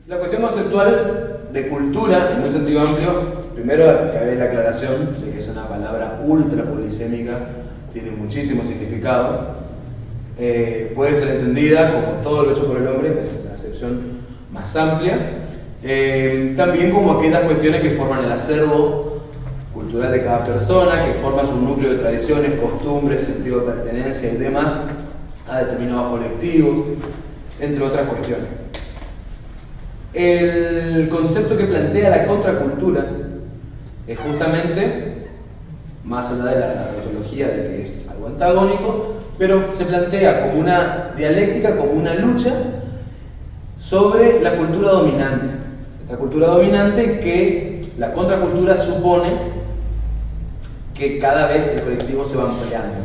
La cuestión conceptual de cultura, en un sentido amplio, primero cabe la aclaración de que es una palabra ultra polisémica, tiene muchísimo significado, puede ser entendida como todo lo hecho por el hombre, es la acepción más amplia, también como aquellas cuestiones que forman el acervo cultural de cada persona, que forma su núcleo de tradiciones, costumbres, sentido de pertenencia y demás a determinados colectivos, entre otras cuestiones. El concepto que plantea la contracultura es justamente, más allá de la metodología de que es algo antagónico, pero se plantea como una dialéctica, como una lucha sobre la cultura dominante. Esta cultura dominante que la contracultura supone que cada vez el colectivo se va ampliando.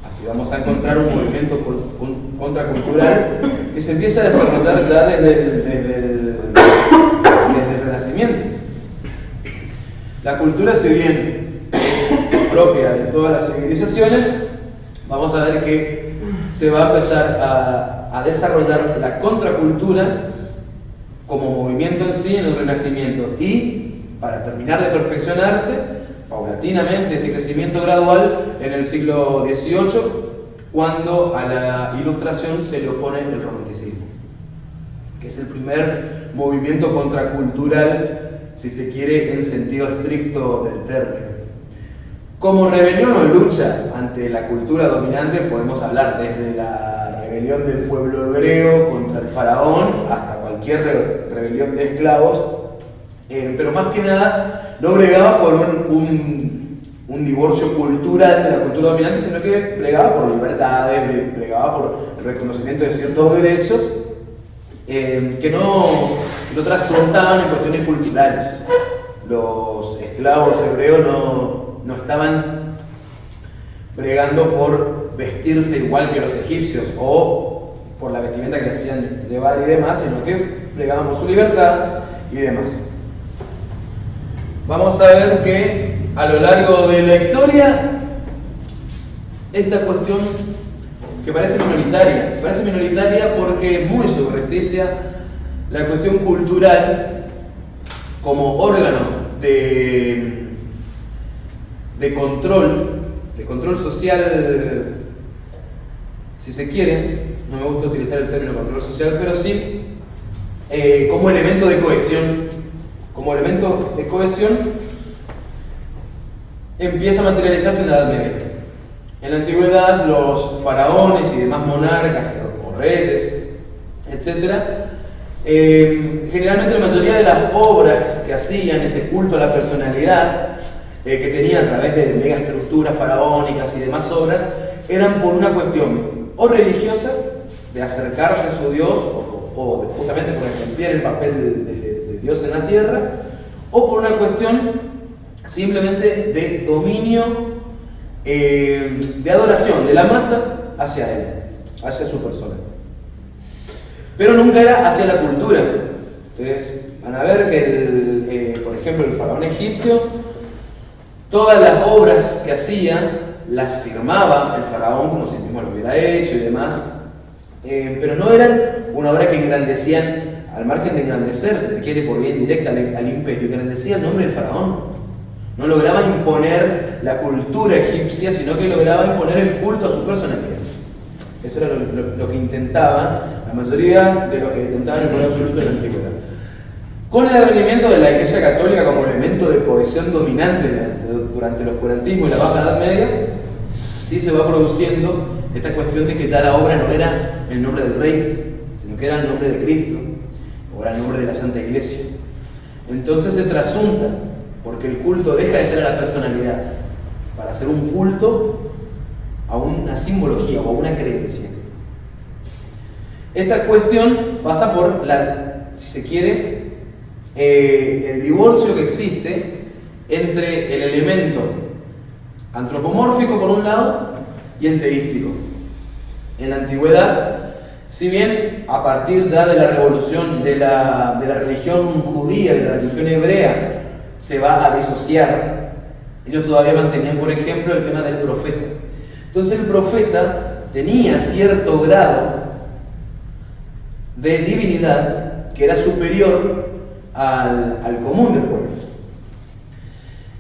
Así vamos a encontrar un movimiento contracultural que se empieza a desarrollar ya desde el Renacimiento. La cultura, si bien es propia de todas las civilizaciones, vamos a ver que se va a empezar a desarrollar la contracultura como movimiento en sí en el Renacimiento, y para terminar de perfeccionarse paulatinamente este crecimiento gradual en el siglo XVIII, cuando a la Ilustración se le opone el romanticismo, que es el primer movimiento contracultural, si se quiere, en sentido estricto del término. Como rebelión o lucha ante la cultura dominante podemos hablar desde la rebelión del pueblo hebreo contra el faraón hasta cualquier rebelión de esclavos, pero más que nada no bregaba por un divorcio cultural de la cultura dominante, sino que bregaba por libertades, bregaba por el reconocimiento de ciertos derechos que no trastornaban en cuestiones culturales. Los esclavos hebreos no estaban bregando por vestirse igual que los egipcios o por la vestimenta que les hacían llevar y demás, sino que bregaban por su libertad y demás. Vamos a ver que a lo largo de la historia esta cuestión que parece minoritaria porque es muy subrepticia, la cuestión cultural como órgano de control social, si se quiere, no me gusta utilizar el término control social, pero sí como elemento de cohesión. Como elemento de cohesión empieza a materializarse en la Edad Media. En la antigüedad los faraones y demás monarcas o reyes, etc., generalmente la mayoría de las obras que hacían ese culto a la personalidad que tenían a través de megaestructuras faraónicas y demás obras eran por una cuestión o religiosa, de acercarse a su Dios o justamente por ejemplar el papel de Dios en la tierra, o por una cuestión simplemente de dominio, de adoración de la masa hacia él, hacia su persona. Pero nunca era hacia la cultura. Ustedes van a ver que, por ejemplo, el faraón egipcio, todas las obras que hacía las firmaba el faraón como si mismo lo hubiera hecho y demás, pero no eran una obra que engrandecían, al margen de engrandecerse, si se quiere, por vía indirecta al imperio, engrandecía el nombre del faraón. No lograba imponer la cultura egipcia, sino que lograba imponer el culto a su personalidad. Eso era lo que intentaban la mayoría de los que intentaban imponer absoluto en la antigüedad. Con el advenimiento de la Iglesia Católica como elemento de cohesión dominante durante el oscurantismo y la Baja Edad Media, sí se va produciendo esta cuestión de que ya la obra no era el nombre del rey, sino que era el nombre de Cristo, o era el nombre de la Santa Iglesia. Entonces se trasunta, porque el culto deja de ser a la personalidad, para hacer un culto a una simbología o a una creencia. Esta cuestión pasa por si se quiere, el divorcio que existe entre el elemento antropomórfico por un lado y el teístico. En la antigüedad, si bien a partir ya de la revolución de la religión judía, de la religión hebrea, se va a disociar, ellos todavía mantenían, por ejemplo, el tema del profeta. Entonces el profeta tenía cierto grado de divinidad que que era superior al común del pueblo.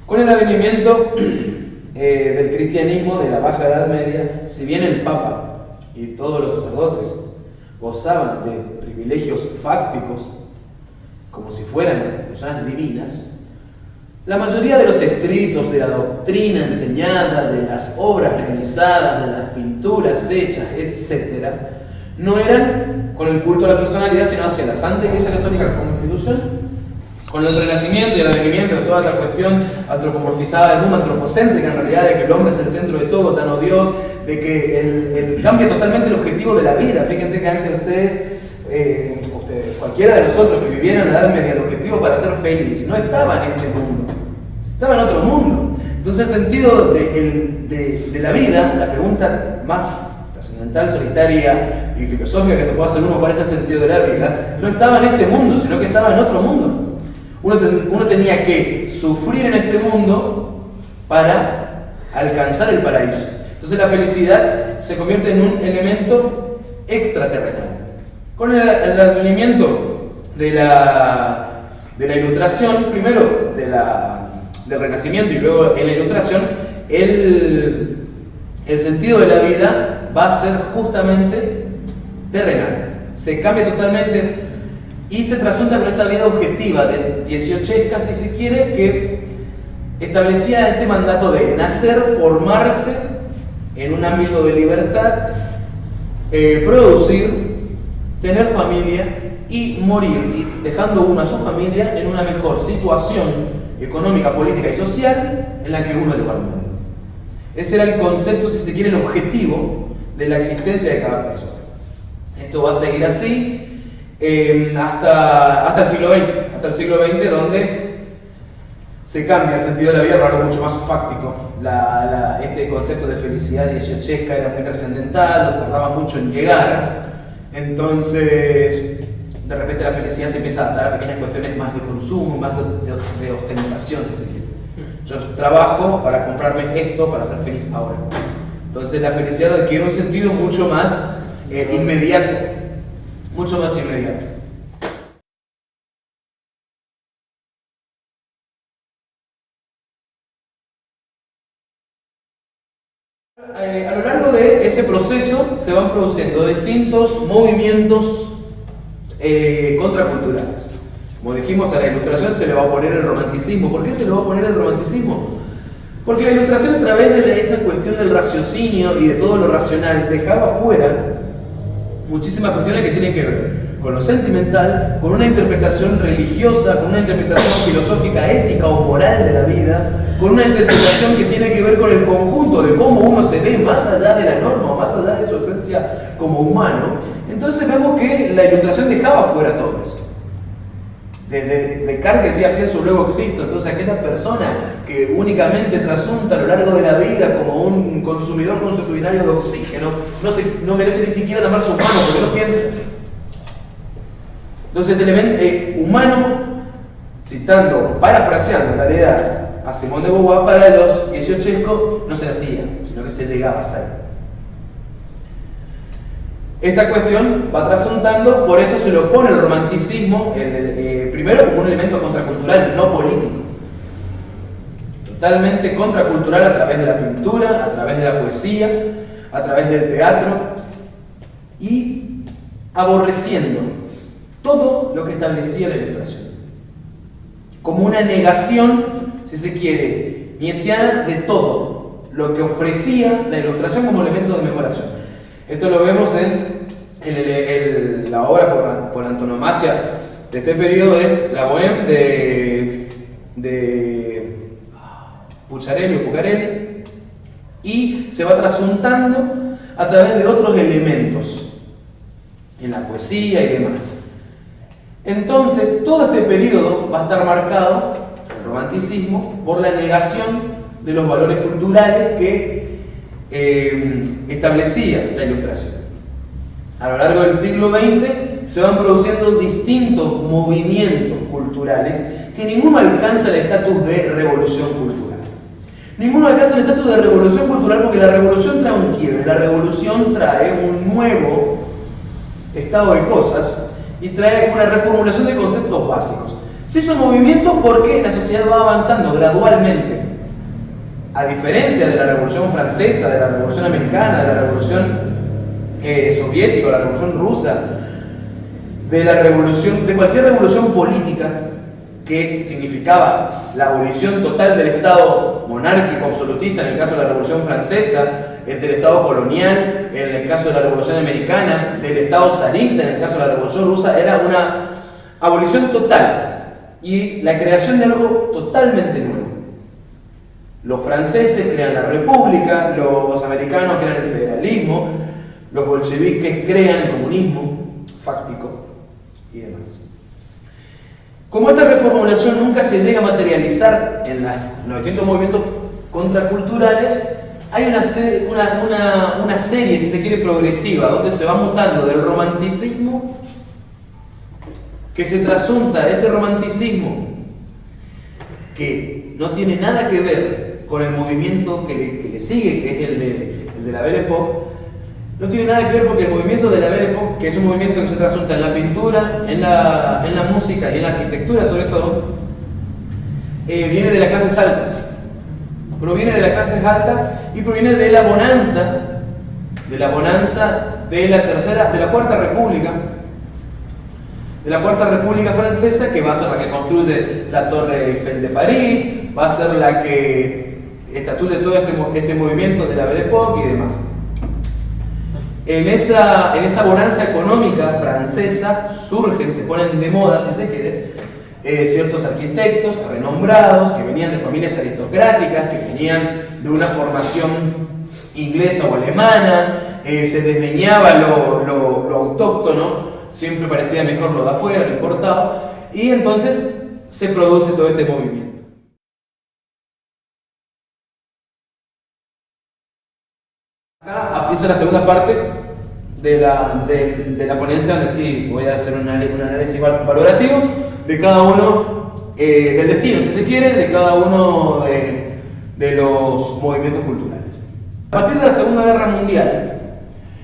Con el advenimiento del cristianismo de la Baja Edad Media, si bien el Papa y todos los sacerdotes gozaban de privilegios fácticos, como si fueran personas divinas, la mayoría de los escritos, de la doctrina enseñada, de las obras realizadas, de las pinturas hechas, etc., no eran con el culto a la personalidad, sino hacia la Santa Iglesia Católica como institución. Con el renacimiento y el advenimiento de toda esta cuestión antropomorfizada del mundo, antropocéntrica en realidad, de que el hombre es el centro de todo, ya no Dios, de que el cambia totalmente el objetivo de la vida. Fíjense que antes ustedes, cualquiera de nosotros que vivieran en la Edad Media, el objetivo para ser feliz no estaba en este mundo, estaba en otro mundo. Entonces el sentido de la vida, la pregunta más trascendental, solitaria y filosófica que se puede hacer uno, ¿cuál es el sentido de la vida?, no estaba en este mundo, sino que estaba en otro mundo. Uno tenía que sufrir en este mundo para alcanzar el paraíso. Entonces la felicidad se convierte en un elemento extraterrenal. Con el advenimiento de la Ilustración, primero del Renacimiento y luego en la Ilustración, el sentido de la vida va a ser justamente terrenal. Se cambia totalmente y se trasunta con esta vida objetiva, dieciochesca, si se quiere, que establecía este mandato de nacer, formarse en un ámbito de libertad, producir, tener familia y morir, dejando uno a su familia en una mejor situación económica, política y social en la que uno llegó al mundo. Ese era el concepto, si se quiere, el objetivo de la existencia de cada persona. Esto va a seguir así hasta el siglo XX, donde se cambia el sentido de la vida por algo mucho más fáctico. Este concepto de felicidad dieciochesca era muy trascendental, no tardaba mucho en llegar. Entonces, de repente la felicidad se empieza a adaptar a pequeñas cuestiones más de consumo, más de ostentación, si se quiere. Yo trabajo para comprarme esto para ser feliz ahora. Entonces la felicidad adquiere un sentido mucho más inmediato. Mucho más inmediato. A lo largo de ese proceso se van produciendo distintos movimientos contraculturales. Como dijimos, a la Ilustración se le va a poner el romanticismo. ¿Por qué se le va a poner el romanticismo? Porque la Ilustración, a través de esta cuestión del raciocinio y de todo lo racional, dejaba fuera muchísimas cuestiones que tienen que ver con lo sentimental, con una interpretación religiosa, con una interpretación filosófica, ética o moral de la vida, con una interpretación que tiene que ver con el conjunto de cómo uno se ve más allá de la norma, más allá de su esencia como humano. Entonces vemos que la Ilustración dejaba fuera todo eso. Descartes decía pienso luego existo. Entonces aquella persona que únicamente trasunta a lo largo de la vida como un consumidor consuetudinario de oxígeno no merece ni siquiera llamarse humano porque no piensa. Entonces este elemento humano, parafraseando en realidad a Simón de Beauvoir, para los dieciochescos no se hacía, sino que se llegaba a ser. Esta cuestión va trasuntando, por eso se le opone el romanticismo, primero como un elemento contracultural, no político. Totalmente contracultural a través de la pintura, a través de la poesía, a través del teatro, y aborreciendo todo lo que establecía la Ilustración. Como una negación, si se quiere, nietzscheana de todo lo que ofrecía la Ilustración como elemento de mejoración. Esto lo vemos en la obra por antonomasia de este periodo, es la Bohème de Pucciarelli o Pucarelli, y se va trasuntando a través de otros elementos en la poesía y demás. Entonces todo este periodo va a estar marcado, el romanticismo, por la negación de los valores culturales que establecía la Ilustración. A lo largo del siglo XX se van produciendo distintos movimientos culturales que ninguno alcanza el estatus de revolución cultural. Ninguno alcanza el estatus de revolución cultural porque la revolución trae un quiebre, la revolución trae un nuevo estado de cosas y trae una reformulación de conceptos básicos. Se hizo movimiento porque la sociedad va avanzando gradualmente. A diferencia de la Revolución Francesa, de la Revolución Americana, de la Revolución Soviética, la Revolución Rusa, de cualquier revolución política que significaba la abolición total del Estado monárquico absolutista, en el caso de la Revolución Francesa, del Estado colonial, en el caso de la Revolución Americana, del Estado zarista, en el caso de la Revolución Rusa, era una abolición total y la creación de algo totalmente nuevo. Los franceses crean la república, los americanos crean el federalismo, los bolcheviques crean el comunismo fáctico y demás. Como esta reformulación nunca se llega a materializar en los distintos movimientos contraculturales, hay una serie, si se quiere, progresiva, donde se va mutando del romanticismo, que se trasunta ese romanticismo que no tiene nada que ver con el movimiento que le sigue, que es el de la Belle Époque. No tiene nada que ver porque el movimiento de la Belle Époque, que es un movimiento que se trasunta en la pintura, en la música y en la arquitectura sobre todo, viene de las clases altas. Proviene de las clases altas y proviene de la bonanza de la Cuarta República, de la Cuarta República Francesa, que va a ser la que construye la Torre Eiffel de París, va a ser la que estatúe todo este movimiento de la Belle Époque y demás. En esa bonanza económica francesa surgen, se ponen de moda, si se quiere, ciertos arquitectos renombrados que venían de familias aristocráticas, que venían de una formación inglesa o alemana, se desdeñaba lo autóctono, siempre parecía mejor lo de afuera, lo importado, y entonces se produce todo este movimiento. Acá empieza la segunda parte de la ponencia, donde sí voy a hacer un análisis valorativo de cada uno, del destino, si se quiere, de cada uno de los movimientos culturales. A partir de la Segunda Guerra Mundial,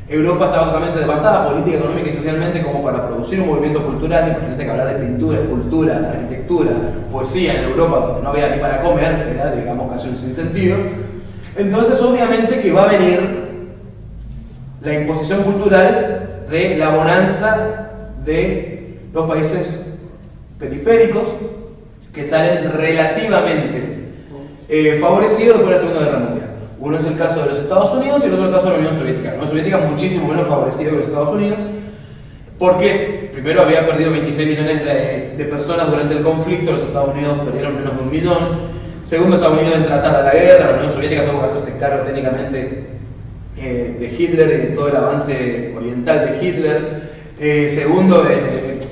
Europa estaba totalmente devastada política, económica y socialmente como para producir un movimiento cultural. Imagínate que hablar de pintura, escultura, arquitectura, poesía en Europa, donde no había ni para comer, era, digamos, casi un sinsentido. Entonces, obviamente que va a venir la imposición cultural de la bonanza de los países periféricos, que salen relativamente favorecidos después de la Segunda Guerra Mundial. Uno es el caso de los Estados Unidos y el otro el caso de la Unión Soviética. La Unión Soviética muchísimo menos favorecida que los Estados Unidos, porque primero había perdido 26 millones de personas durante el conflicto, los Estados Unidos perdieron menos de 1 millón. Segundo, Estados Unidos en tratar a la guerra, la Unión Soviética tuvo que hacerse cargo técnicamente de Hitler y de todo el avance oriental de Hitler. Segundo,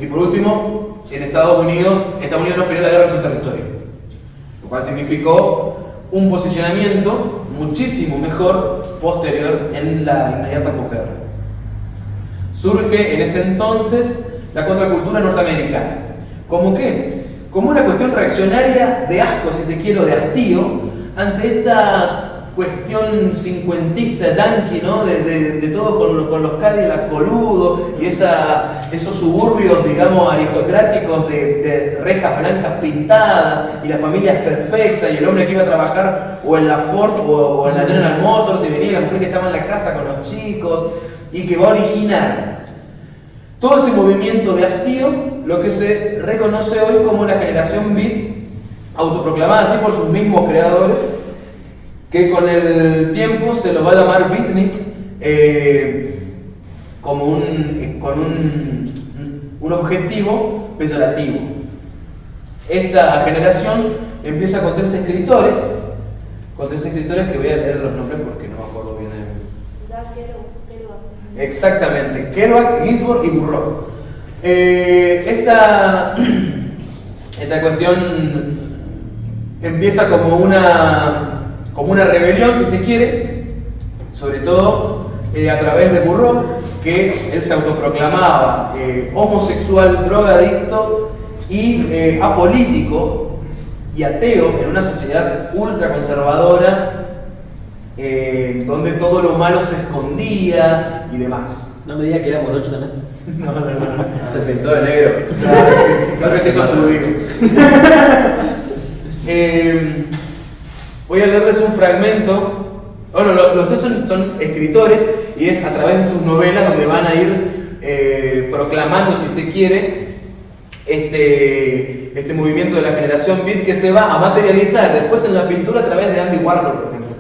y por último, en Estados Unidos no peleó la guerra en su territorio, lo cual significó un posicionamiento muchísimo mejor posterior en la inmediata posguerra. Surge en ese entonces la contracultura norteamericana. ¿Cómo qué? Como una cuestión reaccionaria de asco, si se quiere, o de hastío, ante esta cuestión cincuentista yankee, ¿no? De todo con los Cadillac coludos y esos suburbios, digamos, aristocráticos de rejas blancas pintadas y las familias perfectas y el hombre que iba a trabajar o en la Ford o en la General Motors y venía la mujer que estaba en la casa con los chicos y que va a originar todo ese movimiento de hastío, lo que se reconoce hoy como la generación beat, autoproclamada así por sus mismos creadores, que con el tiempo se lo va a llamar beatnik, como con un objetivo peyorativo. Esta generación empieza con tres escritores que voy a leer los nombres porque no me acuerdo bien. Exactamente, Kerouac, Ginsberg y Burroughs. Esta cuestión empieza como una rebelión, si se quiere, sobre todo a través de Burroughs, que él se autoproclamaba homosexual, drogadicto y apolítico y ateo en una sociedad ultraconservadora, donde todo lo malo se escondía y demás. No me digas que era morocho también. No. Se pintó de negro. Claro, sí. Creo que sí, eso te lo digo. Voy a leerles un fragmento. Bueno, los tres son escritores y es a través de sus novelas donde van a ir proclamando, si se quiere, este movimiento de la generación beat que se va a materializar después en la pintura a través de Andy Warhol, por ejemplo.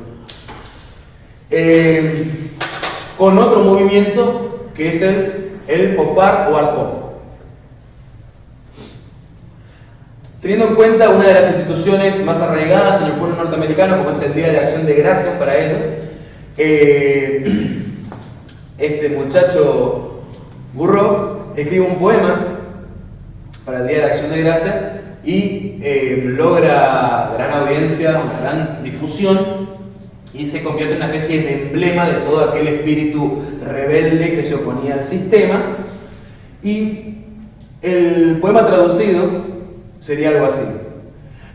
Con otro movimiento que es el pop art o art pop. Teniendo en cuenta una de las instituciones más arraigadas en el pueblo norteamericano, como es el Día de Acción de Gracias para ellos, este muchacho Burroughs escribe un poema para el Día de Acción de Gracias y logra gran audiencia, una gran difusión y se convierte en una especie de emblema de todo aquel espíritu rebelde que se oponía al sistema. Y el poema traducido sería algo así: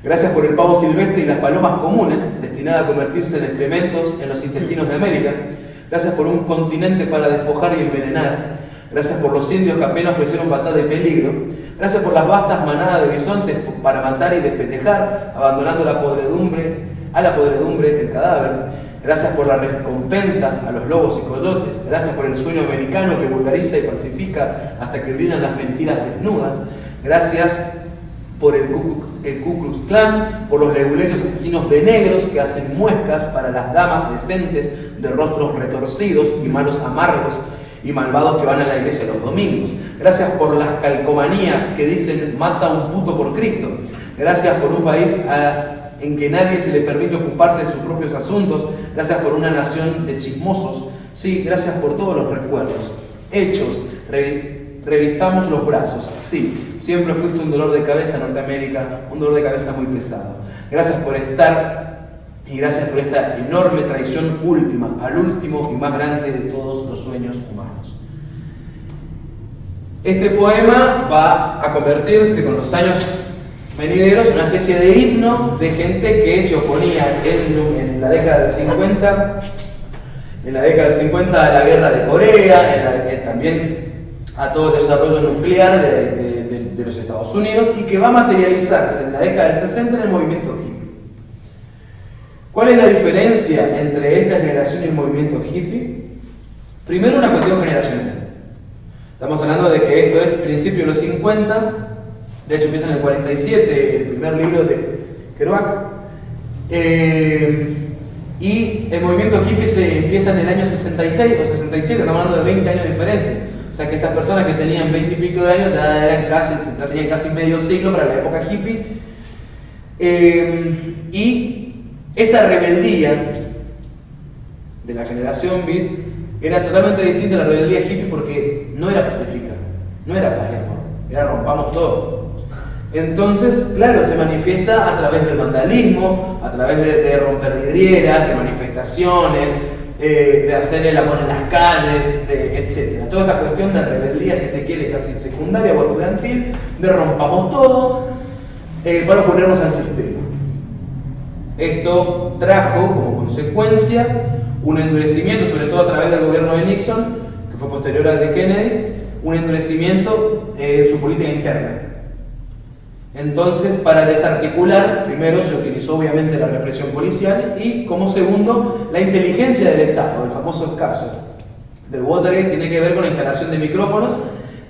gracias por el pavo silvestre y las palomas comunes, destinada a convertirse en excrementos en los intestinos de América. Gracias por un continente para despojar y envenenar. Gracias por los indios que apenas ofrecieron batalla y peligro. Gracias por las vastas manadas de bisontes para matar y despellejar, abandonando a la podredumbre el cadáver. Gracias por las recompensas a los lobos y coyotes. Gracias por el sueño americano que vulgariza y falsifica hasta que brillan las mentiras desnudas. Gracias por el Ku Klux Klan, por los leguleyos asesinos de negros que hacen muescas para las damas decentes de rostros retorcidos y malos amargos y malvados que van a la iglesia los domingos. Gracias por las calcomanías que dicen mata a un puto por Cristo. Gracias por un país en que nadie se le permite ocuparse de sus propios asuntos. Gracias por una nación de chismosos. Sí, gracias por todos los recuerdos. Hechos, revistamos los brazos. Sí, siempre fuiste un dolor de cabeza, Norteamérica, un dolor de cabeza muy pesado. Gracias por estar y gracias por esta enorme traición última, al último y más grande de todos los sueños humanos. Este poema va a convertirse con los años venideros en una especie de himno de gente que se oponía en la década del 50, a la guerra de Corea, también a todo el desarrollo nuclear de los Estados Unidos, y que va a materializarse en la década del 60 en el movimiento hippie. ¿Cuál es la diferencia entre esta generación y el movimiento hippie? Primero, una cuestión generacional. Estamos hablando de que esto es principio de los 50, de hecho empieza en el 47, el primer libro de Kerouac, y el movimiento hippie se empieza en el año 66 o 67, estamos hablando de 20 años de diferencia. O sea que estas personas que tenían 20 y pico de años ya tenían casi medio siglo para la época hippie. Y esta rebeldía de la generación beat era totalmente distinta a la rebeldía hippie porque no era pacífica, no era paz y amor, era rompamos todo. Entonces, claro, se manifiesta a través del vandalismo, a través de romper vidrieras, de manifestaciones, de hacer el amor en las calles, etc. Toda esta cuestión de rebeldía, si se quiere, casi secundaria o estudiantil, de rompamos todo para oponernos al sistema. Esto trajo como consecuencia un endurecimiento, sobre todo a través del gobierno de Nixon, que fue posterior al de Kennedy, un endurecimiento en su política interna. Entonces, para desarticular, primero se utilizó obviamente la represión policial y, como segundo, la inteligencia del Estado. El famoso caso del Watergate tiene que ver con la instalación de micrófonos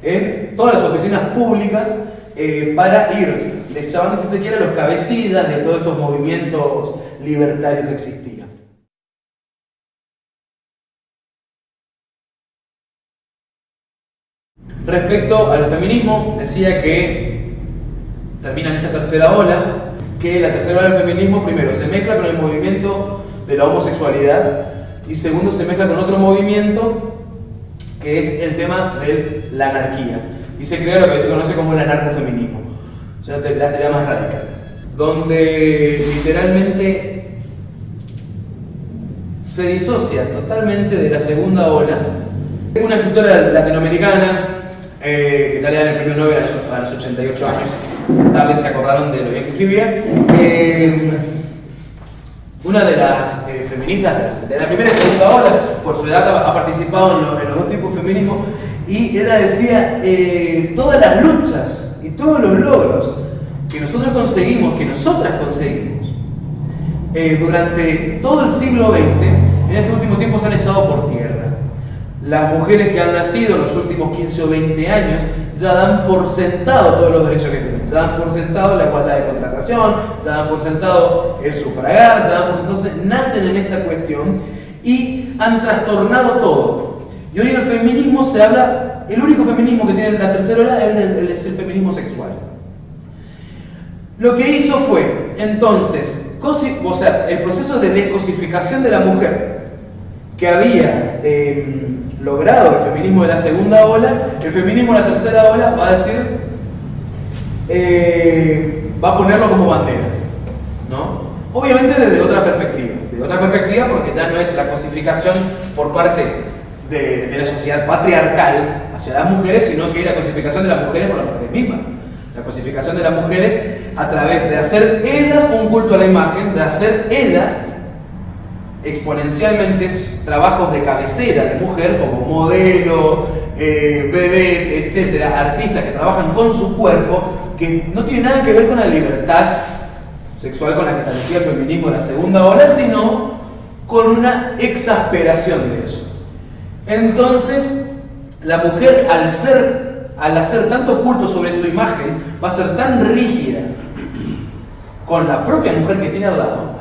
en todas las oficinas públicas para ir deschavando, si se quiere, los cabecidas de todos estos movimientos libertarios que existían. Respecto al feminismo, decía que termina en esta tercera ola, que la tercera ola del feminismo, primero, se mezcla con el movimiento de la homosexualidad y segundo, se mezcla con otro movimiento que es el tema de la anarquía y se crea lo que se conoce como el anarcofeminismo, o sea, la teoría más radical, donde literalmente se disocia totalmente de la segunda ola. Una escritora latinoamericana que ya le dan el premio Nobel a los 88 años, tal vez se acordaron de lo bien que escribía, una de las feministas de la primera y segunda ola, por su edad ha participado en los dos tipos de feminismo, y ella decía, todas las luchas y todos los logros que nosotros conseguimos, que nosotras conseguimos, durante todo el siglo XX, en este último tiempo se han echado por tierra. Las mujeres que han nacido en los últimos 15 o 20 años ya dan por sentado todos los derechos que tienen, ya dan por sentado la igualdad de contratación, ya dan por sentado el sufragar, ya dan por sentado, entonces nacen en esta cuestión y han trastornado todo. Y hoy en el feminismo se habla, el único feminismo que tiene la tercera ola es el feminismo sexual. Lo que hizo fue, entonces, o sea, el proceso de descosificación de la mujer que había logrado el feminismo de la segunda ola, el feminismo de la tercera ola va a decir, va a ponerlo como bandera, ¿no? Obviamente desde otra perspectiva porque ya no es la cosificación por parte de la sociedad patriarcal hacia las mujeres, sino que es la cosificación de las mujeres por las mujeres mismas. La cosificación de las mujeres a través de hacer ellas un culto a la imagen, de hacer ellas exponencialmente trabajos de cabecera de mujer como modelo, vedette, etcétera, artistas que trabajan con su cuerpo, que no tiene nada que ver con la libertad sexual con la que establecía el feminismo de la segunda ola, sino con una exasperación de eso. Entonces, la mujer al hacer tanto culto sobre su imagen, va a ser tan rígida con la propia mujer que tiene al lado,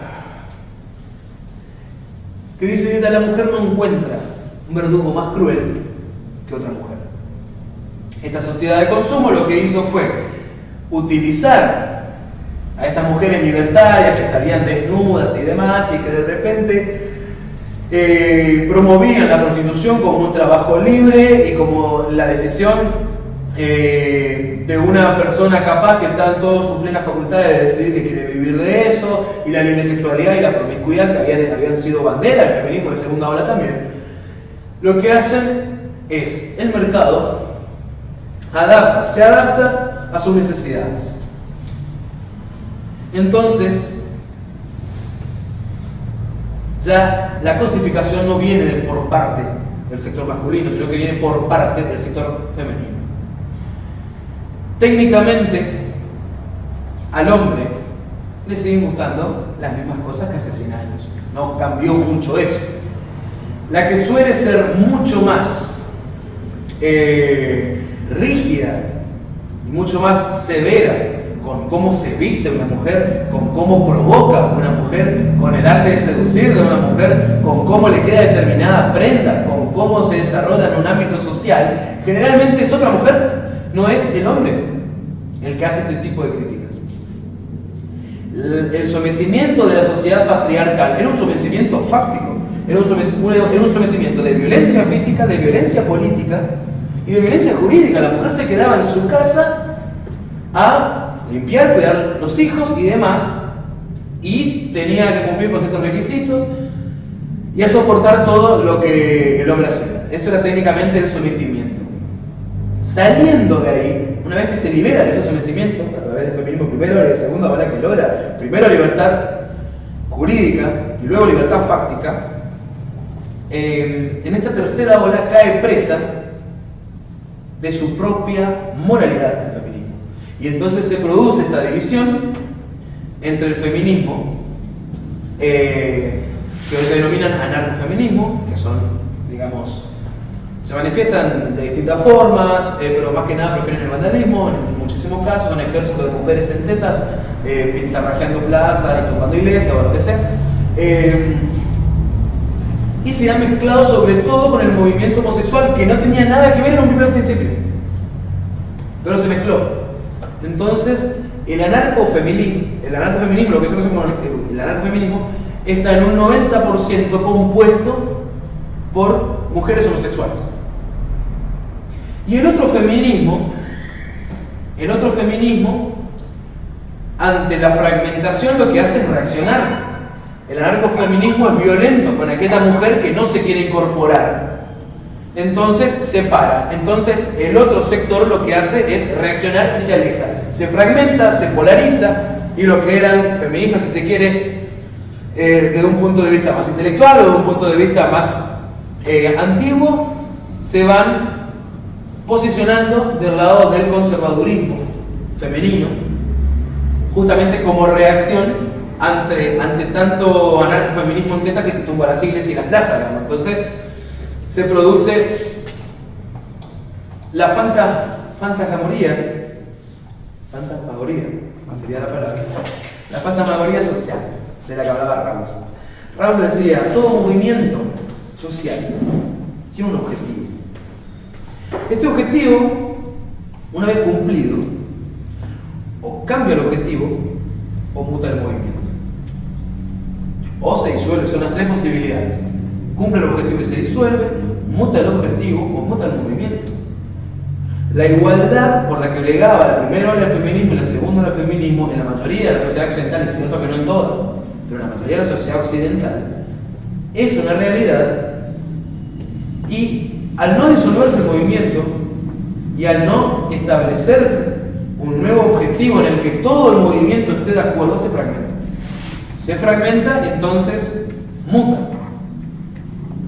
que dice que la mujer no encuentra un verdugo más cruel que otra mujer. Esta sociedad de consumo lo que hizo fue utilizar a estas mujeres libertarias que salían desnudas y demás y que de repente promovían la prostitución como un trabajo libre y como la decisión de una persona capaz que está en todas sus plenas facultades de decidir que quiere vivir de eso, y la libre sexualidad y la promiscuidad que habían sido bandera del feminismo de segunda ola también. Lo que hacen es, el mercado se adapta a sus necesidades. Entonces, ya la cosificación no viene por parte del sector masculino, sino que viene por parte del sector femenino. Técnicamente, al hombre le siguen gustando las mismas cosas que hace 100 años. No cambió mucho eso. La que suele ser mucho más rígida y mucho más severa con cómo se viste una mujer, con cómo provoca una mujer, con el arte de seducir de una mujer, con cómo le queda determinada prenda, con cómo se desarrolla en un ámbito social, generalmente es otra mujer, no es el hombre el que hace este tipo de críticas. El sometimiento de la sociedad patriarcal era un sometimiento fáctico, era un sometimiento de violencia física, de violencia política y de violencia jurídica. La mujer se quedaba en su casa a limpiar, cuidar los hijos y demás, y tenía que cumplir con ciertos requisitos y a soportar todo lo que el hombre hacía. Eso era técnicamente el sometimiento. Saliendo de ahí, una vez que se libera de ese sometimiento, a través del feminismo primero y de segunda ola, que logra primero libertad jurídica y luego libertad fáctica, en esta tercera ola cae presa de su propia moralidad el feminismo. Y entonces se produce esta división entre el feminismo, que hoy se denominan anarcofeminismo, que son, digamos, se manifiestan de distintas formas, pero más que nada prefieren el vandalismo, en muchísimos casos son ejércitos de mujeres en tetas, pintarrajeando plazas y tumbando iglesias o lo que sea. Y se han mezclado sobre todo con el movimiento homosexual, que no tenía nada que ver en un primer principio, pero se mezcló. Entonces, el anarcofeminismo, lo que se conoce como el anarcofeminismo, está en un 90% compuesto por mujeres homosexuales. Y el otro feminismo, ante la fragmentación, lo que hace es reaccionar. El anarcofeminismo es violento con aquella mujer que no se quiere incorporar. Entonces se para. Entonces el otro sector lo que hace es reaccionar y se aleja. Se fragmenta, se polariza, y lo que eran feministas, si se quiere, desde un punto de vista más intelectual o de un punto de vista más antiguo, se van posicionando del lado del conservadurismo femenino, justamente como reacción ante tanto anarcofeminismo en teta que te tumba las iglesias y las plazas, digamos. Entonces se produce la fantasmagoría, sería la palabra, la fantasmagoría social de la que hablaba Rawls. Rawls decía, todo movimiento social tiene un objetivo. Este objetivo, una vez cumplido, o cambia el objetivo o muta el movimiento. O se disuelve, son las tres posibilidades. Cumple el objetivo y se disuelve, muta el objetivo o muta el movimiento. La igualdad por la que bregaba la primera ola del feminismo y la segunda ola del feminismo en la mayoría de la sociedad occidental, es cierto que no en toda, pero en la mayoría de la sociedad occidental, es una realidad, y al no disolverse el movimiento y al no establecerse un nuevo objetivo en el que todo el movimiento esté de acuerdo, se fragmenta. Se fragmenta y entonces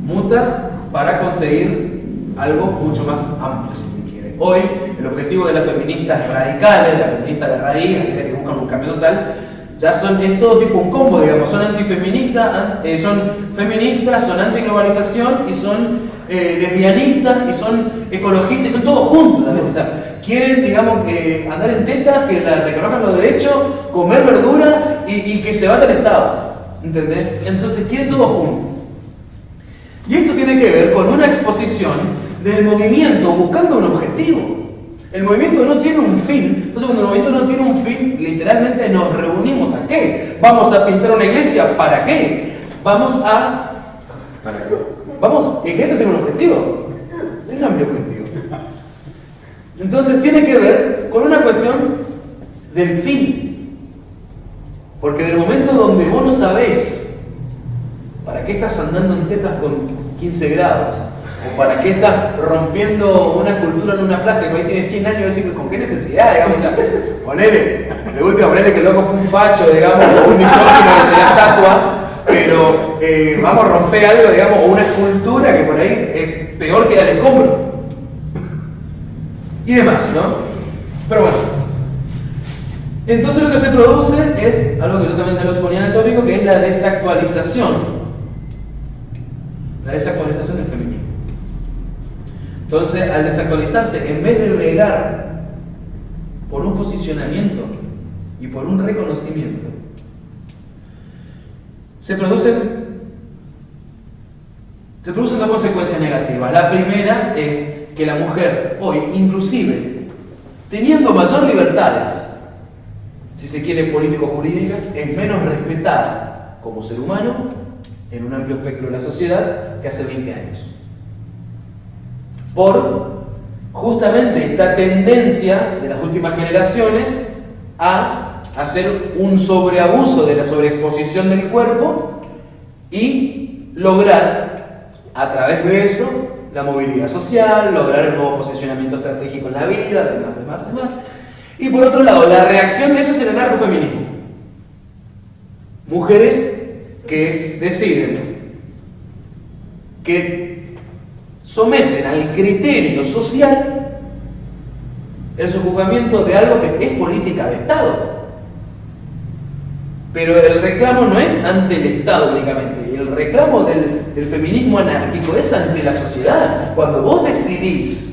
muta para conseguir algo mucho más amplio, si se quiere. Hoy el objetivo de las feministas radicales, de las feministas de raíz, aquellas que buscan un cambio total, ya es todo tipo un combo, digamos, son antifeministas, son feministas, son antiglobalización y son lesbianistas y son ecologistas y son todos juntos, ¿sabes? O sea, quieren, digamos, andar en tetas, que la reconozcan los derechos, comer verdura y que se vaya al Estado, ¿entendés? Entonces quieren todos juntos. Y esto tiene que ver con una exposición del movimiento buscando un objetivo. El movimiento no tiene un fin. Entonces, cuando el movimiento no tiene un fin, literalmente nos reunimos ¿a qué? ¿Vamos a pintar una iglesia? ¿Para qué? Vamos, es que esto tiene un objetivo. Tiene un amplio objetivo. Entonces, tiene que ver con una cuestión del fin. Porque en el momento donde vos no sabés para qué estás andando en tetas con 15 grados, o para qué estás rompiendo una escultura en una plaza que hoy tiene 100 años, y decir, ¿con qué necesidad? Digamos, o sea, de última ponele que el loco fue un facho, digamos, o un misógino de la estatua, pero vamos a romper algo, digamos, o una escultura que por ahí es peor que el escombro. Y demás, ¿no? Pero bueno. Entonces lo que se produce es algo que yo también te lo exponía en el tópico, que es la desactualización. La desactualización del feminismo. Entonces, al desactualizarse, en vez de bregar por un posicionamiento y por un reconocimiento, se producen dos consecuencias negativas. La primera es que la mujer hoy, inclusive, teniendo mayor libertades, si se quiere político-jurídica, es menos respetada como ser humano en un amplio espectro de la sociedad que hace 20 años. Por justamente esta tendencia de las últimas generaciones a hacer un sobreabuso de la sobreexposición del cuerpo y lograr a través de eso la movilidad social, lograr el nuevo posicionamiento estratégico en la vida, demás. Y por otro lado, la reacción de eso es el anarcofeminismo. Mujeres que deciden, que someten al criterio social el sojuzgamiento de algo que es política de Estado. Pero el reclamo no es ante el Estado únicamente, el reclamo del feminismo anárquico es ante la sociedad. Cuando vos decidís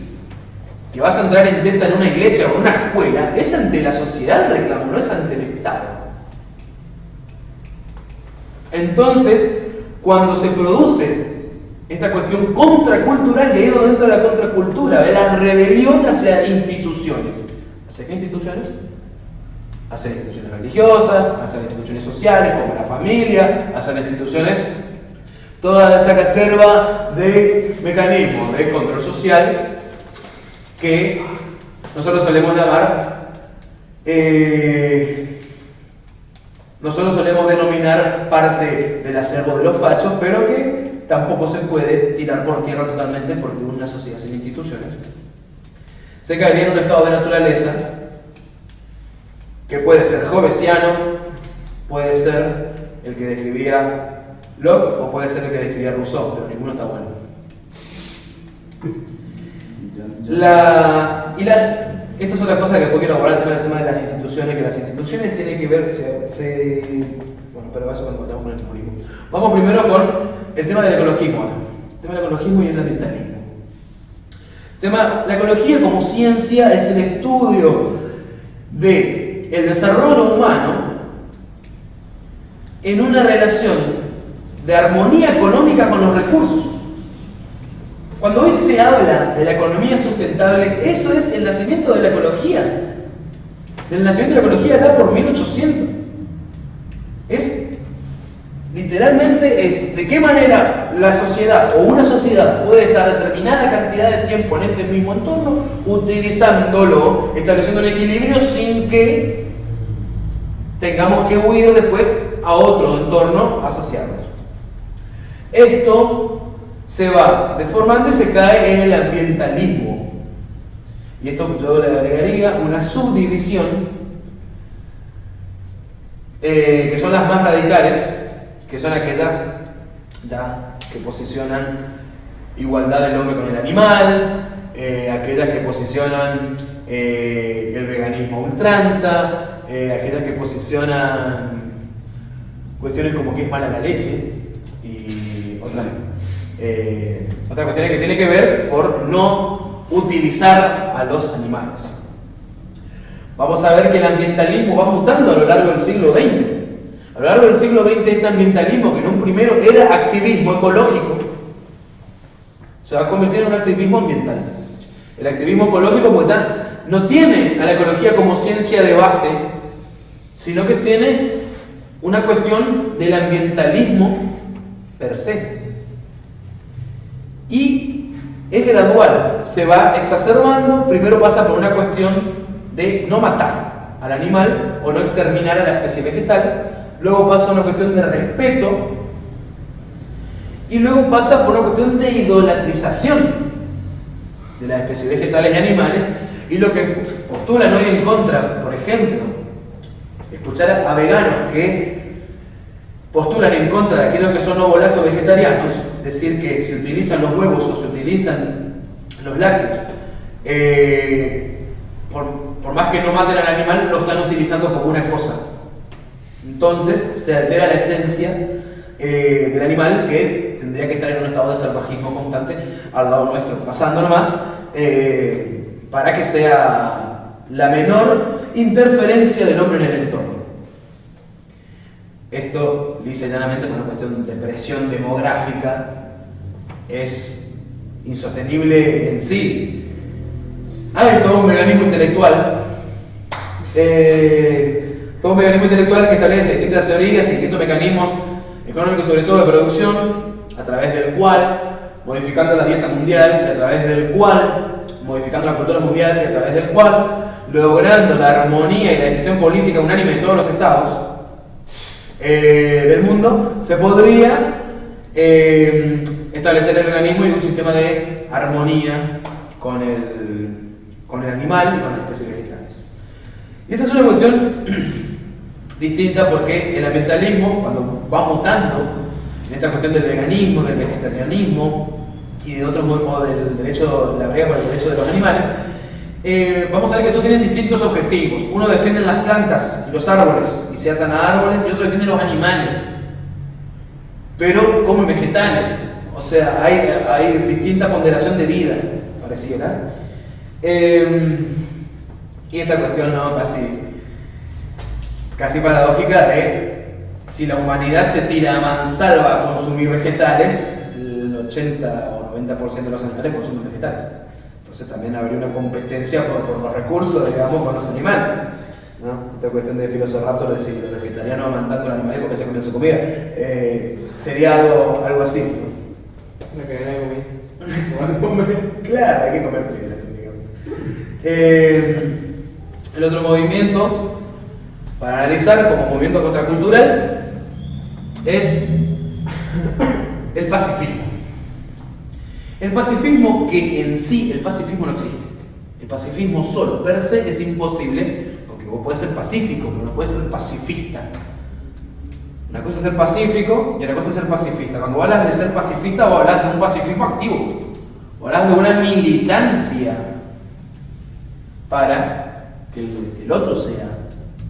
que vas a entrar en teta en una iglesia o en una escuela, es ante la sociedad el reclamo, no es ante el Estado. Entonces, cuando se produce esta cuestión contracultural, y ahí es donde entra la contracultura, de la rebelión hacia instituciones. ¿Hacia qué instituciones? Hacia instituciones religiosas, hacia instituciones sociales, como la familia, hacia las instituciones, toda esa caterva de mecanismos de control social que nosotros solemos llamar, nosotros solemos denominar parte del acervo de los fachos, pero que tampoco se puede tirar por tierra totalmente porque una sociedad sin instituciones se caería en un estado de naturaleza que puede ser hobbesiano, puede ser el que describía Locke o puede ser el que describía Rousseau, pero ninguno está bueno. Estas son las cosas que después quiero abordar, el tema de las instituciones, que las instituciones tienen que ver, bueno, pero eso cuando estamos con el comunismo. Vamos primero con el tema del ecologismo ahora. El tema del ecologismo y el ambientalismo. La ecología como ciencia es el estudio del desarrollo humano en una relación de armonía económica con los recursos. Cuando hoy se habla de la economía sustentable, eso es el nacimiento de la ecología. El nacimiento de la ecología está por 1800. Literalmente es de qué manera la sociedad o una sociedad puede estar determinada cantidad de tiempo en este mismo entorno, utilizándolo, estableciendo un equilibrio sin que tengamos que huir después a otro entorno a saciarnos. Esto se va deformando y se cae en el ambientalismo. Y esto yo le agregaría una subdivisión que son las más radicales, que son aquellas ya que posicionan igualdad del hombre con el animal, aquellas que posicionan el veganismo a ultranza, aquellas que posicionan cuestiones como que es mala la leche y otras cuestiones que tienen que ver por no utilizar a los animales. Vamos a ver que el ambientalismo va mutando a lo largo del siglo XX. A lo largo del siglo XX este ambientalismo, que en un primero era activismo ecológico, se va a convertir en un activismo ambiental. El activismo ecológico pues ya no tiene a la ecología como ciencia de base, sino que tiene una cuestión del ambientalismo per se. Y es gradual, se va exacerbando, primero pasa por una cuestión de no matar al animal o no exterminar a la especie vegetal, luego pasa a una cuestión de respeto y luego pasa por una cuestión de idolatrización de las especies vegetales y animales, y lo que postulan hoy en contra, por ejemplo, escuchar a veganos que postulan en contra de aquellos que son ovo-lacto vegetarianos, decir que se utilizan los huevos o se utilizan los lácteos, por más que no maten al animal, lo están utilizando como una cosa. Entonces se altera la esencia del animal, que tendría que estar en un estado de salvajismo constante al lado nuestro, pasando nomás para que sea la menor interferencia del hombre en el entorno. Esto, lisa y llanamente, por una cuestión de presión demográfica, es insostenible en sí. Hay todo un veganismo intelectual, que establece distintas teorías y distintos mecanismos económicos, sobre todo de producción, a través del cual, modificando la dieta mundial, y a través del cual, modificando la cultura mundial, y a través del cual, logrando la armonía y la decisión política unánime de todos los estados del mundo, se podría establecer el veganismo y un sistema de armonía con el animal y con las especies vegetales. Y esta es una cuestión distinta porque el ambientalismo, cuando va mutando en esta cuestión del veganismo, del vegetarianismo y de otros modos del derecho, la brega por el derecho de los animales, vamos a ver que estos tienen distintos objetivos. Uno defiende las plantas y los árboles y se atan a árboles, y otro defiende los animales, pero comen vegetales. O sea, hay distinta ponderación de vida, pareciera. Y esta cuestión no casi paradójica de si la humanidad se tira a mansalva a consumir vegetales, el 80 o 90% de los animales consumen vegetales. Entonces también habría una competencia por los recursos, digamos, con los animales, ¿no? Esta cuestión de Filosofraptor, de decir que los vegetarianos aman tanto a los animales porque se comen su comida, sería algo así, ¿no? La cadena de comida. Claro, hay que comer piedra técnicamente. El otro movimiento para analizar como movimiento contracultural es el pacifismo. El pacifismo, que en sí el pacifismo no existe. El pacifismo solo per se es imposible, porque vos podés ser pacífico, pero no podés ser pacifista. Una cosa es ser pacífico y otra cosa es ser pacifista. Cuando hablas de ser pacifista, vos hablas de un pacifismo activo. Vos hablas de una militancia para que el otro sea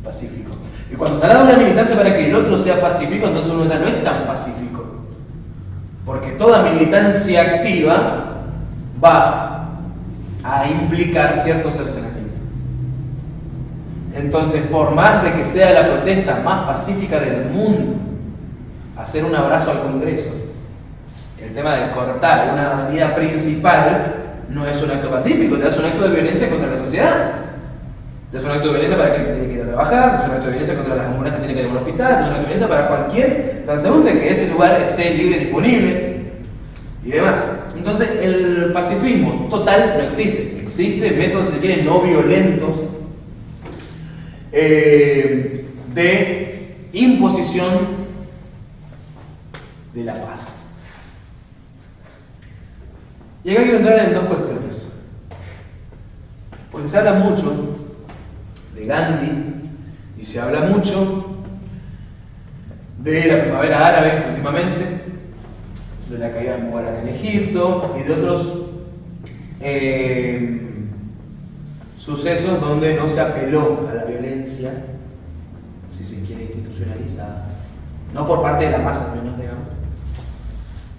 pacífico. Y cuando se habla de una militancia para que el otro sea pacífico, entonces uno ya no es tan pacífico. Porque toda militancia activa va a implicar cierto cercenamiento. Entonces, por más de que sea la protesta más pacífica del mundo, hacer un abrazo al Congreso, el tema de cortar una avenida principal no es un acto pacífico, ya es un acto de violencia contra la sociedad. Ya es un acto de violencia para aquel que tiene que ir a trabajar, es un acto de violencia contra las ambulancias que tienen que ir a un hospital, es un acto de violencia para cualquier transeúnte que ese lugar esté libre y disponible y demás. Entonces, el pacifismo total no existe. Existen métodos, si se quiere, no violentos de imposición de la paz. Y acá quiero entrar en dos cuestiones. Porque se habla mucho de Gandhi y se habla mucho de la primavera árabe últimamente, de la caída de Mubarak en Egipto y de otros sucesos donde no se apeló a la violencia, si se quiere, institucionalizada, no por parte de la masa, menos, digamos.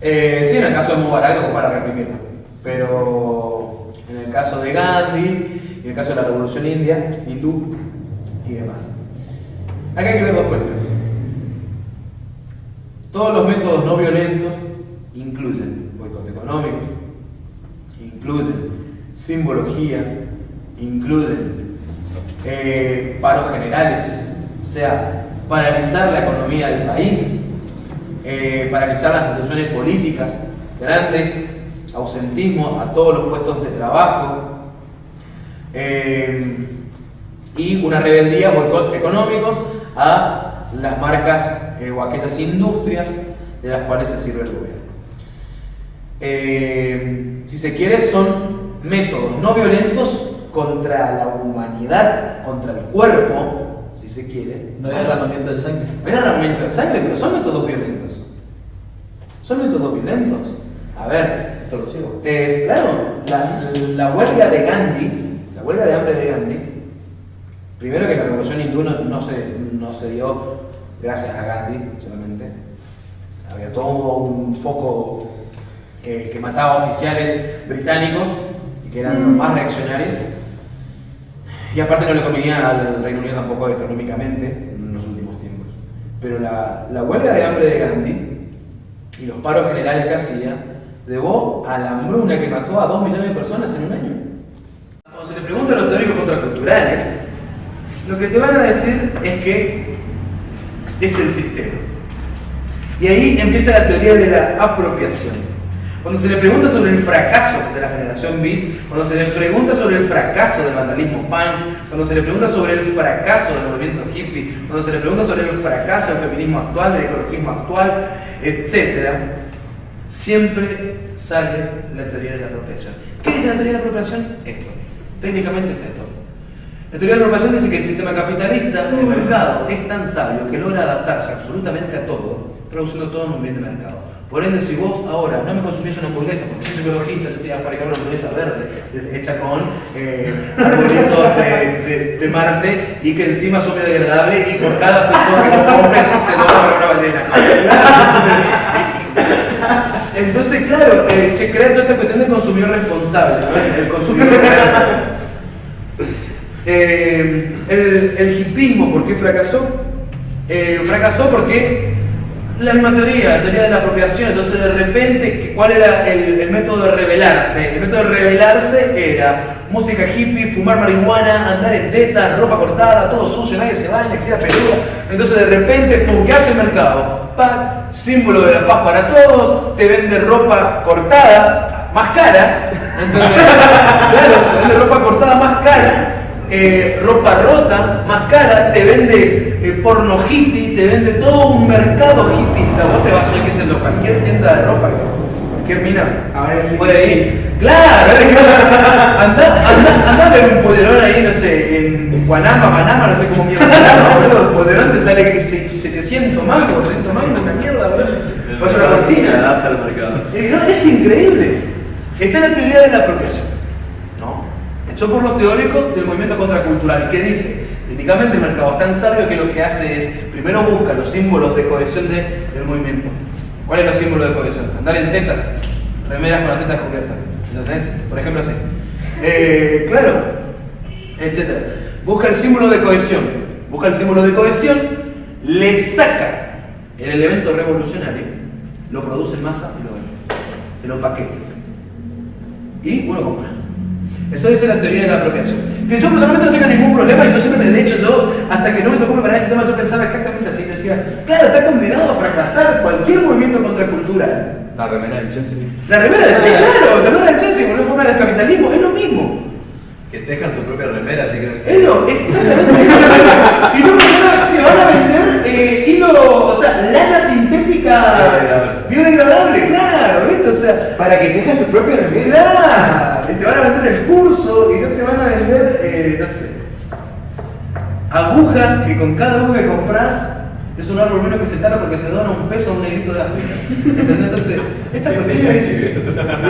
Sí, en el caso de Mubarak fue para reprimirlo, pero en el caso de Gandhi y en el caso de la revolución india, hindú y demás. Acá hay que ver dos cuestiones. Todos los métodos no violentos incluyen boicot económico, incluyen simbología, incluyen paros generales, o sea, paralizar la economía del país, paralizar las instituciones políticas, grandes ausentismo a todos los puestos de trabajo, y una rebeldía, boicot económicos a las marcas o a aquellas industrias de las cuales se sirve el gobierno. Si se quiere, son métodos no violentos contra la humanidad, contra el cuerpo, si se quiere. No hay derramamiento de sangre. No hay derramamiento de sangre, pero son métodos violentos. Son métodos violentos. A ver, claro, la huelga de Gandhi, la huelga de hambre de Gandhi, primero que la revolución hindú no se dio gracias a Gandhi solamente. Había todo un foco que mataba oficiales británicos y que eran los más reaccionarios. Y aparte no le convenía al Reino Unido tampoco económicamente en los últimos tiempos. Pero la huelga de hambre de Gandhi y los paros generales que hacía llevó a la hambruna que mató a 2 millones de personas en un año. Cuando se le pregunta a los teóricos contraculturales, lo que te van a decir es que es el sistema. Y ahí empieza la teoría de la apropiación. Cuando se le pregunta sobre el fracaso de la generación beat, cuando se le pregunta sobre el fracaso del vandalismo punk, cuando se le pregunta sobre el fracaso del movimiento hippie, cuando se le pregunta sobre el fracaso del feminismo actual, del ecologismo actual, etc., siempre sale la teoría de la apropiación. ¿Qué dice la teoría de la apropiación? Esto. Técnicamente es esto. La teoría de la apropiación dice que el sistema capitalista, el mercado, es tan sabio que logra adaptarse absolutamente a todo, produciendo todo en un bien de mercado. Por ende, si vos ahora no me consumís una hamburguesa porque sos ecologista, yo te voy a fabricar una hamburguesa verde, hecha con arbolitos de Marte y que encima son biodegradables y por cada peso que lo compres se dobla para una ballena. Entonces, claro, se crea toda esta cuestión de consumidor responsable, ¿no? El consumidor real. El hippismo, ¿por qué fracasó? Fracasó porque la misma teoría, la teoría de la apropiación. Entonces, de repente, ¿cuál era el método de rebelarse? El método de rebelarse era música hippie, fumar marihuana, andar en tetas, ropa cortada, todo sucio, nadie se baña, axila peluda. Entonces, de repente, ¿qué hace el mercado? ¡Pac! Símbolo de la paz para todos, te vende ropa cortada, más cara. Entonces, claro, te vende ropa cortada más cara. Ropa rota, más cara, te vende porno hippie, te vende todo un mercado hippie. Vos te vas a ir, qué sé yo, cualquier tienda de ropa, cualquier mina puede ir. Claro, anda a ver un poderón ahí, no sé, en Guanama, Manama, no sé cómo mierda se llama, boludo. El poderón te sale que 600 700 mangos, 800 mangos, una mierda, boludo. Pasa una Se cortina. adapta al mercado. No, es increíble. Está la teoría de la apropiación, ¿no? Hecho por los teóricos del movimiento contracultural, que dice, técnicamente el mercado es tan sabio que lo que hace es, primero busca los símbolos de cohesión del movimiento. ¿Cuáles son los símbolos de cohesión? Andar en tetas, remeras con las tetas cubiertas, ¿entendés? Por ejemplo así. Claro, etcétera. Busca el símbolo de cohesión, le saca el elemento revolucionario, lo produce en masa y lo vende, te lo empaqueta. Y uno compra. Eso dice la teoría de la apropiación. Que yo personalmente no tengo ningún problema y yo siempre me he hecho, yo hasta que no me tocó preparar este tema yo pensaba exactamente así. Yo decía, claro, está condenado a fracasar cualquier movimiento contracultural. La remera del Chelsea. La remera del Che, claro, la remera del Chelsea, por una forma del capitalismo, es lo mismo. Que tejan su propia remera, así que Es lo, exactamente. Y no te van a vender hilo, o sea, lana sintética biodegradable, claro, ¿viste? O sea, Para que tejas tu propia remera. claro, y te van a vender el curso y ya te van a vender, no sé, agujas que con cada aguja que compras es un árbol menos que se tala porque se dona un peso a un negrito de África. ¿Entendés? Entonces, esta cuestión es.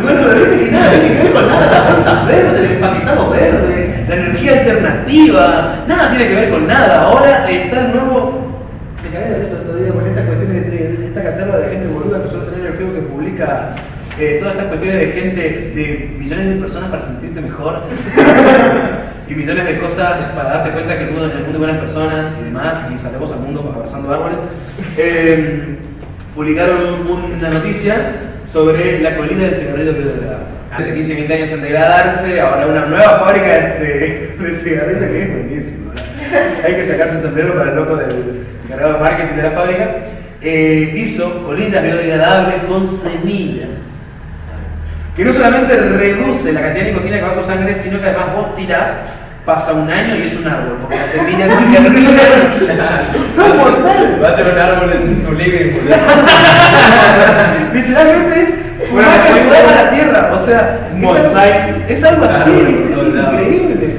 Bueno, viste que nada tiene que ver con nada, las bolsas verdes, el empaquetado verde, la energía alternativa, nada tiene que ver con nada. Ahora está el nuevo. Me cagué de risa el otro día con estas cuestiones de esta caterva de gente boluda que suele tener el Facebook que publica todas estas cuestiones de gente, de millones de personas para sentirte mejor. Y millones de cosas para darte cuenta que en el mundo hay buenas personas y demás, y salimos al mundo abrazando árboles. Publicaron una noticia sobre la colina del cigarrillo biodegradable. Hace 15, 20 años en degradarse, ahora una nueva fábrica de cigarrillo que es buenísimo, ¿no? Hay que sacarse el sombrero para el loco del encargado de marketing de la fábrica. Hizo colillas biodegradables con semillas. Que no solamente reduce la cantidad de nicotina que va a tu sangre, sino que además vos tirás, pasa un año y es un árbol, porque las semillas se germinan. ¡No es mortal! Va a tener un árbol en tu living, boludo. Literalmente es fumar a la tierra, o sea, es algo así, ¿viste? Es increíble.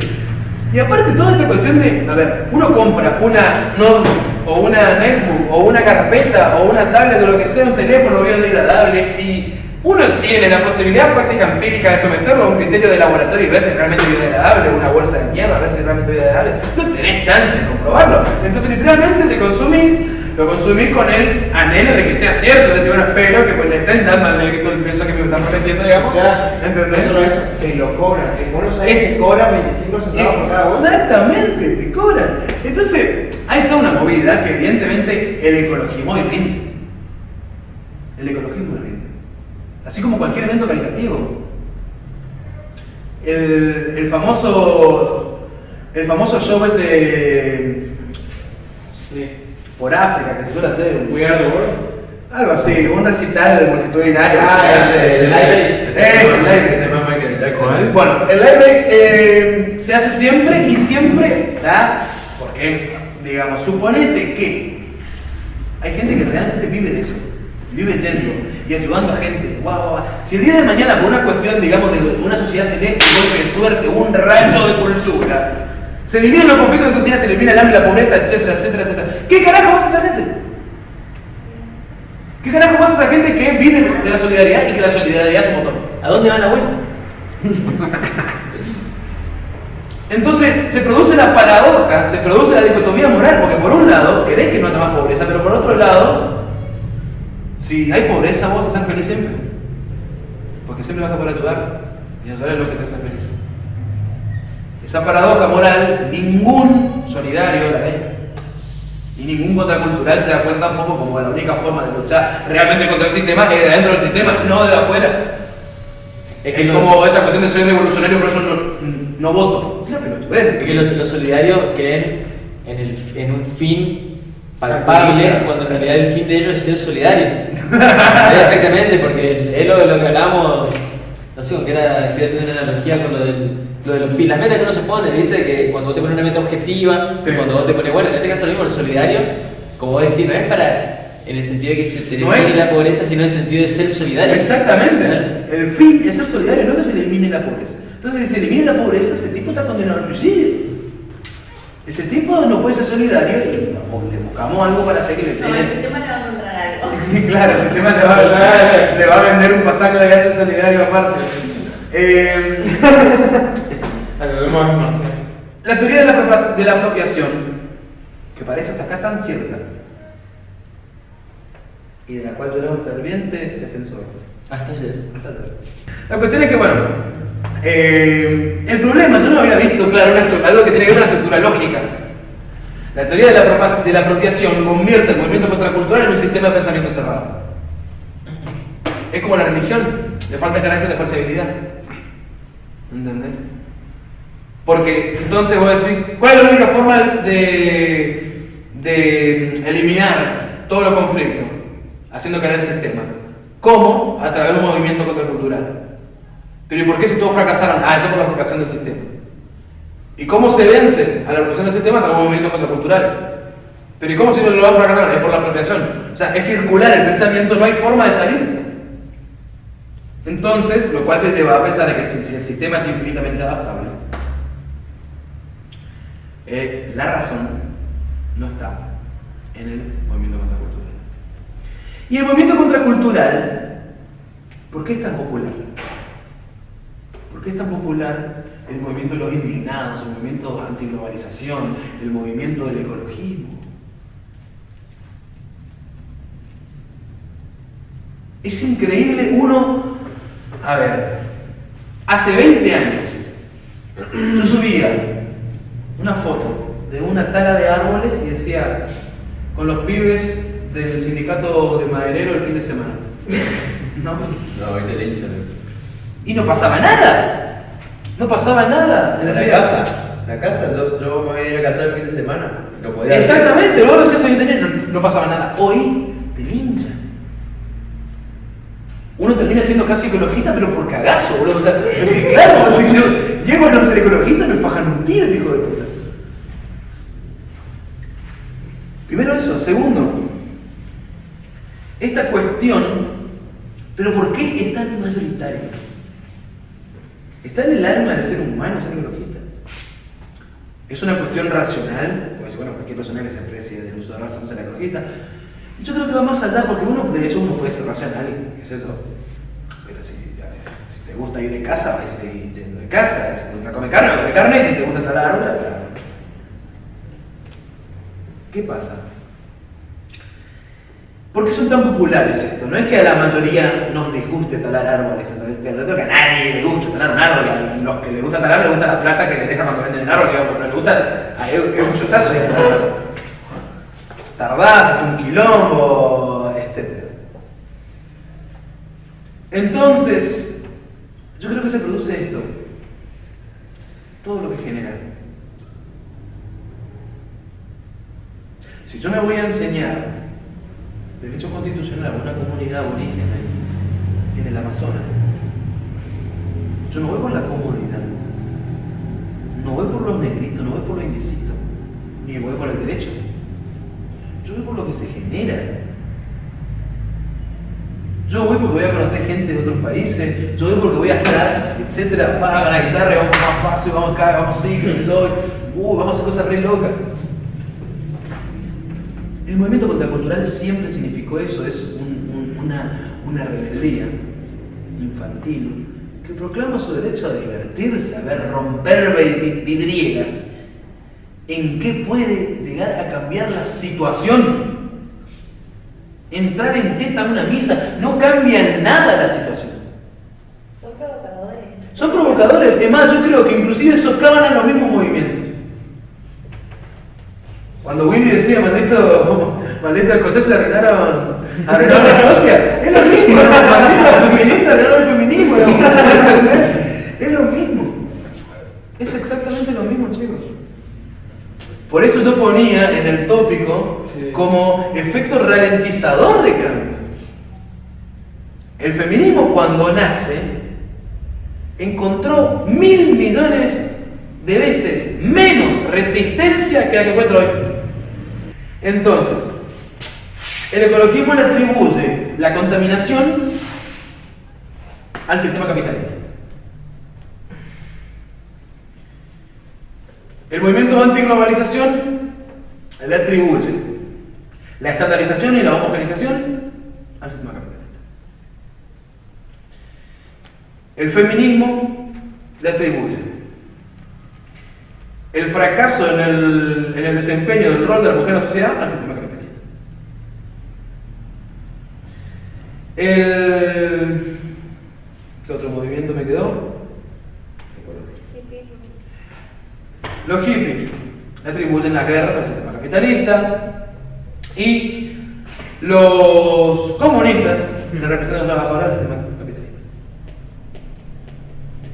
Y aparte toda esta cuestión de, a ver, uno compra una notebook, o una netbook, o una carpeta, o una tablet, o lo que sea, un teléfono biodegradable, y uno tiene la posibilidad práctica empírica de someterlo a un criterio de laboratorio y ver si es realmente biodegradable, una bolsa de mierda, a ver si es realmente biodegradable. No tenés chance de comprobarlo. Entonces literalmente lo consumís con el anhelo de que sea cierto. De decir, bueno, espero que pues, le estén dando al negrito el peso que me están prometiendo, digamos. Ya, ¿entendés? eso, te lo cobran. Bueno, sabes que cobran 25 centavos por cada bolsa. Exactamente, te cobran. Entonces, hay toda una movida que evidentemente el ecologismo rinde. El ecologismo rinde. Así como cualquier evento caritativo. El famoso show Sí. por África que se suele hacer. We Are the World. Algo así, un recital multitudinario. Ah, que se hace. el Live Aid. Es el Live Aid. De más Michael Jackson. Bueno, el Live Aid se hace siempre y siempre da. Porque, digamos, suponete que hay gente que realmente vive de eso. Vive yendo y ayudando a gente. Wow. Si el día de mañana, por una cuestión, digamos, de una sociedad celeste, un golpe de suerte, un rayo de cultura, se eliminan los conflictos de la sociedad, se elimina el hambre, la pobreza, etcétera, etcétera, etcétera. ¿Qué carajo vas a esa gente? ¿Qué carajo vas a esa gente que vive de la solidaridad y que la solidaridad es su motor? ¿A dónde va la abuela? Entonces se produce la paradoja, se produce la dicotomía moral, porque por un lado querés que no haya más pobreza, pero por otro lado, si hay pobreza vos vas a ser feliz siempre. Porque siempre vas a poder ayudar, y ayudar es lo que te hace feliz. Esa paradoja moral, ningún solidario la ve. Y ningún contracultural se da cuenta un poco como la única forma de luchar realmente contra el sistema es de adentro del sistema, no de afuera. Es como esta cuestión de ser revolucionario, por eso no voto. Una pelotudez. Es que los solidarios creen en un fin palpable, cuando en realidad el fin de ellos es ser solidario. Exactamente, porque es lo que hablamos, no sé, con que estoy haciendo una analogía con lo de los fines. Las metas que uno se pone, viste, que cuando vos te pones una meta objetiva, sí. Cuando vos te pones, bueno, en este caso lo mismo, el solidario, como vos decís, no es para en el sentido de que se no elimine la pobreza, sino en el sentido de ser solidario. Exactamente. El fin es ser solidario, no que se elimine la pobreza. Entonces, si se elimina la pobreza, ese tipo está condenado al suicidio. Ese tipo no puede ser solidario y le buscamos algo para hacer que le No, tiene. el sistema le va a encontrar algo. Claro, el sistema le va a vender un pasaje de gas solidario aparte. La teoría de la apropiación, que parece hasta acá tan cierta, y de la cual yo era un ferviente defensor. Hasta ayer. La cuestión es que, bueno, el problema, yo no había visto, claro, algo que tiene que ver con la estructura lógica. La teoría de la apropiación convierte el movimiento contracultural en un sistema de pensamiento cerrado. Es como la religión, le falta carácter de falsibilidad. ¿Entendés? Porque entonces vos decís, ¿cuál es la única forma de eliminar todos los conflictos? Haciendo caer el sistema. ¿Cómo? A través de un movimiento contracultural. Pero ¿y por qué si todos fracasaron? Eso es por la apropiación del sistema. ¿Y cómo se vence a la apropiación del sistema? A través de un movimiento contracultural. Pero ¿y cómo si lo fracasaron? Es por la apropiación. O sea, es circular el pensamiento, no hay forma de salir. Entonces, lo cual te lleva a pensar que si el sistema es infinitamente adaptable, la razón no está en el movimiento contracultural. Y el movimiento contracultural, ¿por qué es tan popular? ¿Por qué es tan popular el movimiento de los indignados, el movimiento antiglobalización, el movimiento del ecologismo? Es increíble a ver, hace 20 años yo subía una foto de una tala de árboles y decía, con los pibes del sindicato de maderero el fin de semana. ¿No? No, hoy te linchan. Y no pasaba nada. No pasaba nada en la ciudad. La casa, yo me voy a ir a casar el fin de semana. Lo podía hacer. Exactamente, vos lo decías hace 20 años, no pasaba nada. Hoy te linchan. Uno termina siendo casi ecologista, pero por cagazo, boludo. O sea, decir, claro, si yo llego a no ser ecologista, me fajan un tiro, el hijo de puta. Primero eso. Segundo, esta cuestión, pero ¿por qué es tan mayoritaria? ¿Está en el alma del ser humano ser ecologista? ¿Es una cuestión racional? Pues bueno, cualquier persona que se aprecie del uso de razón será ecologista. Yo creo que va más allá, porque de hecho uno puede ser racional, qué sé yo. Pero si te gusta ir de casa, vas a seguir yendo de casa. Si te gusta comer carne, y si te gusta talar árboles, talar. ¿Qué pasa? ¿Por qué son tan populares esto? No es que a la mayoría nos disguste talar árboles, yo creo que a nadie le gusta talar un árbol. A los que les gusta talar, les gusta la plata que les dejan cuando venden el árbol, digamos, pero les gusta, es un chotazo, tardás, es un quilombo, etc. Entonces, yo creo que se produce esto, todo lo que genera. Si yo me voy a enseñar derecho constitucional a una comunidad aborígena en el Amazonas, yo no voy por la comodidad, no voy por los negritos, no voy por los indecitos, ni voy por el derecho. Yo voy por lo que se genera. Yo voy porque voy a conocer gente de otros países, yo voy porque voy a estar, etcétera, paga la guitarra, vamos más fácil, vamos acá, vamos así, qué sé yo, vamos a hacer cosas re locas. El movimiento contracultural siempre significó eso, es una rebeldía infantil que proclama su derecho a divertirse, a ver, romper vidrieras. ¿En qué puede llegar a cambiar la situación? Entrar en teta a una misa no cambia en nada la situación. Son provocadores. Son provocadores, es más, yo creo que inclusive socavan a los mismos movimientos. Cuando Willy decía, maldito escoceses arruinaron Escocia, es lo mismo, maldito feminista arruinaron el feminismo, es lo mismo. Es exactamente lo mismo, chicos. Por eso yo ponía en el tópico como efecto ralentizador de cambio. El feminismo cuando nace encontró 1.000 millones de veces menos resistencia que la que encuentra hoy. Entonces, el ecologismo le atribuye la contaminación al sistema capitalista. El movimiento antiglobalización le atribuye la estandarización y la homogeneización al sistema capitalista. El feminismo le atribuye el fracaso en el desempeño del rol de la mujer en la sociedad al sistema capitalista. ¿Qué otro movimiento me quedó? Los hippies atribuyen las guerras al sistema capitalista y los comunistas le representan a los trabajadores al sistema capitalista.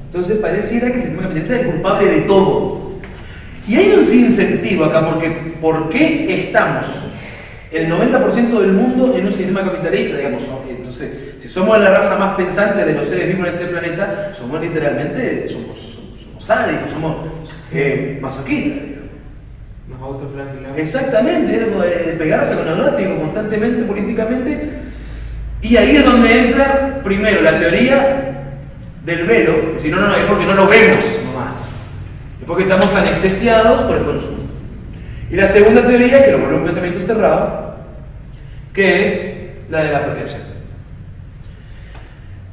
Entonces pareciera que el sistema capitalista es el culpable de todo. Y hay un sinsentido acá, porque ¿por qué estamos el 90% del mundo en un sistema capitalista, digamos? Entonces, si somos la raza más pensante de los seres vivos en este planeta, somos literalmente, somos sádicos, somos masoquistas, digamos. Nos autoflagelamos. Exactamente, es pegarse con el látigo constantemente, políticamente. Y ahí es donde entra primero la teoría del velo, que si no, es porque no lo vemos nomás. Es porque estamos anestesiados por el consumo. Y la segunda teoría, que lo vuelve un pensamiento cerrado, que es la de la apropiación.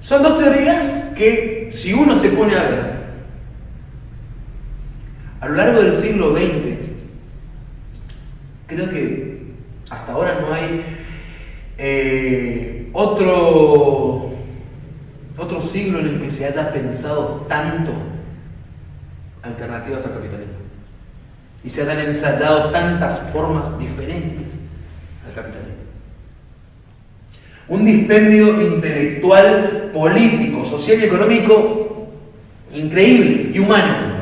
Son dos teorías que, si uno se pone a ver, a lo largo del siglo XX, creo que hasta ahora no hay otro siglo en el que se haya pensado tanto alternativas al capitalismo y se hayan ensayado tantas formas diferentes al capitalismo. Un dispendio intelectual, político, social y económico increíble y humano.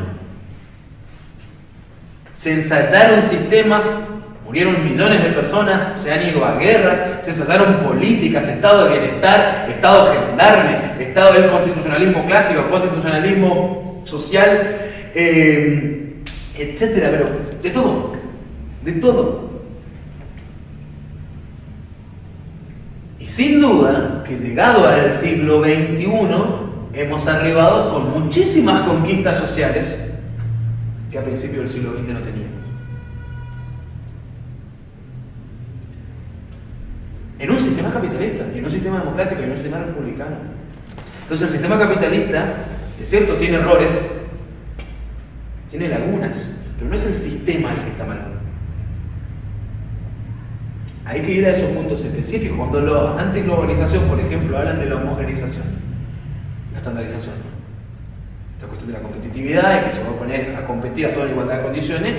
Se ensayaron sistemas, murieron millones de personas, se han ido a guerras, se ensayaron políticas, estado de bienestar, estado gendarme, estado del constitucionalismo clásico, constitucionalismo social, etcétera, pero de todo, de todo. Y sin duda que llegado al siglo XXI hemos arribado con muchísimas conquistas sociales que a principios del siglo XX no teníamos. En un sistema capitalista, en un sistema democrático, en un sistema republicano. Entonces el sistema capitalista, es cierto, tiene errores, tiene lagunas, pero no es el sistema el que está mal. Hay que ir a esos puntos específicos. Cuando la antiglobalización, por ejemplo, hablan de la homogeneización, la estandarización, la cuestión de la competitividad y que se va a poner a competir a toda la igualdad de condiciones,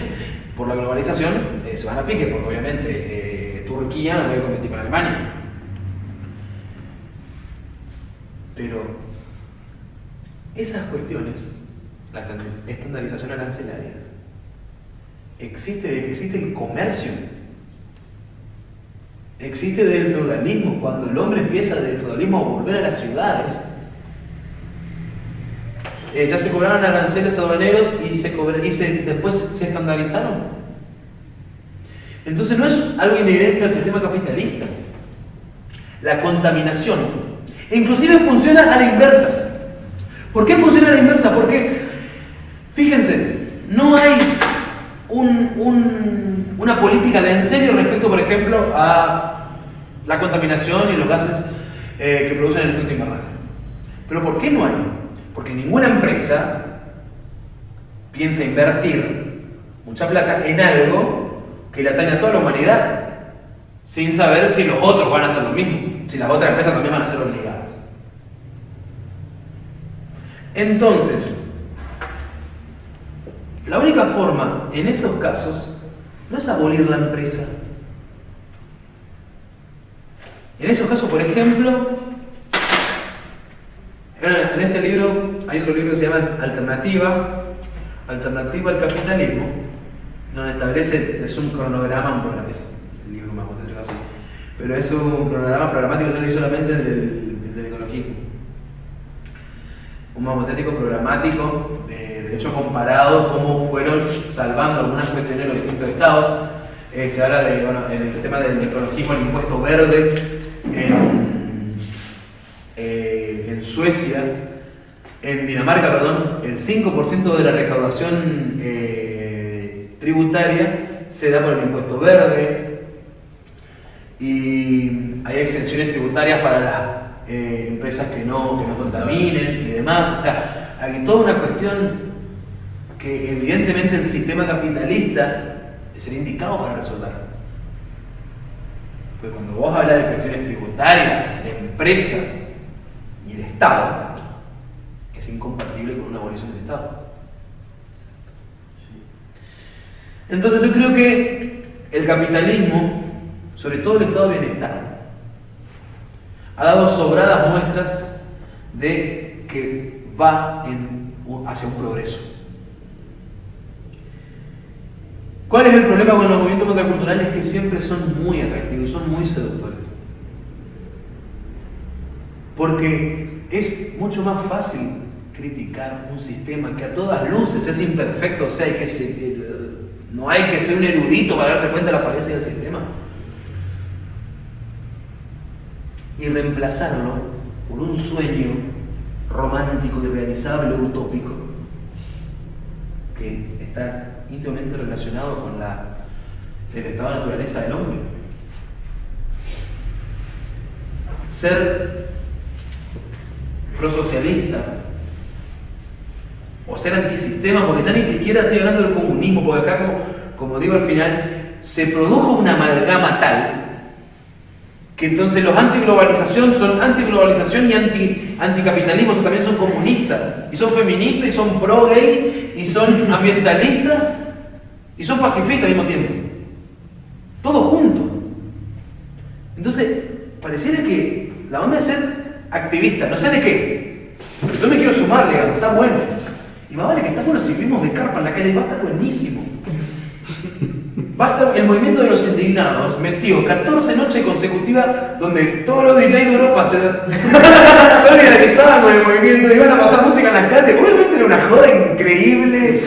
por la globalización se van a pique, porque obviamente Turquía no puede competir con Alemania. Pero esas cuestiones, la estandarización arancelaria, existe de que existe el comercio, existe del feudalismo, cuando el hombre empieza del feudalismo a volver a las ciudades. Ya se cobraban aranceles aduaneros y después se estandarizaron. Entonces no es algo inherente al sistema capitalista. La contaminación, inclusive funciona a la inversa. ¿Por qué funciona a la inversa? Porque, fíjense, no hay una política de en serio respecto, por ejemplo, a la contaminación y los gases que producen el efecto invernadero. ¿Pero por qué no hay? Porque ninguna empresa piensa invertir mucha plata en algo que le atañe a toda la humanidad, sin saber si los otros van a hacer lo mismo, si las otras empresas también van a ser obligadas. Entonces, la única forma en esos casos no es abolir la empresa. En esos casos, por ejemplo, en este libro hay otro libro que se llama Alternativa al Capitalismo, donde establece, es un cronograma, un programa, es el libro más moderno así, pero es un cronograma programático, yo leí solamente del ecologismo. Un mamotético programático, de hecho comparado cómo fueron salvando algunas cuestiones en los distintos estados. Se habla de, en el tema del ecologismo, el impuesto verde en Suecia, en Dinamarca, perdón, el 5% de la recaudación tributaria se da por el impuesto verde y hay exenciones tributarias para las empresas que no contaminen y demás. O sea, hay toda una cuestión que evidentemente el sistema capitalista sería indicado para resolver. Porque cuando vos hablas de cuestiones tributarias, de empresa y de Estado, es incompatible con una abolición del Estado. Entonces yo creo que el capitalismo, sobre todo el estado de bienestar, ha dado sobradas muestras de que va hacia un progreso. ¿Cuál es el problema con los movimientos contraculturales? Que siempre son muy atractivos y son muy seductores. Porque es mucho más fácil criticar un sistema que a todas luces es imperfecto, o sea, no hay que ser un erudito para darse cuenta de la falencia del sistema. Y reemplazarlo por un sueño romántico, irrealizable, utópico, que está íntimamente relacionado con el estado de naturaleza del hombre. Ser prosocialista o ser antisistema, porque ya ni siquiera estoy hablando del comunismo, porque acá, como digo al final, se produjo una amalgama tal que entonces los antiglobalización son antiglobalización y anticapitalismo, o sea, también son comunistas, y son feministas, y son pro-gay, y son ambientalistas, y son pacifistas al mismo tiempo. Todo junto. Entonces, pareciera que la onda de ser activista, no sé de qué, pero yo me quiero sumar, digamos, está bueno. Y más vale que está bueno si vivimos de carpa en la calle, va a estar buenísimo. Basta, el movimiento de los indignados metió 14 noches consecutivas donde todos los DJs de Europa se solidarizaban con el movimiento, iban a pasar música en las calles. Obviamente era una joda increíble,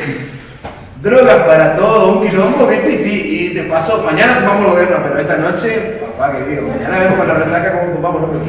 drogas para todo, un quilombo, ¿viste? Y sí, y de paso, mañana tomamos los viernes, pero esta noche, papá querido, mañana vemos con la resaca cómo tomamos, ¿no?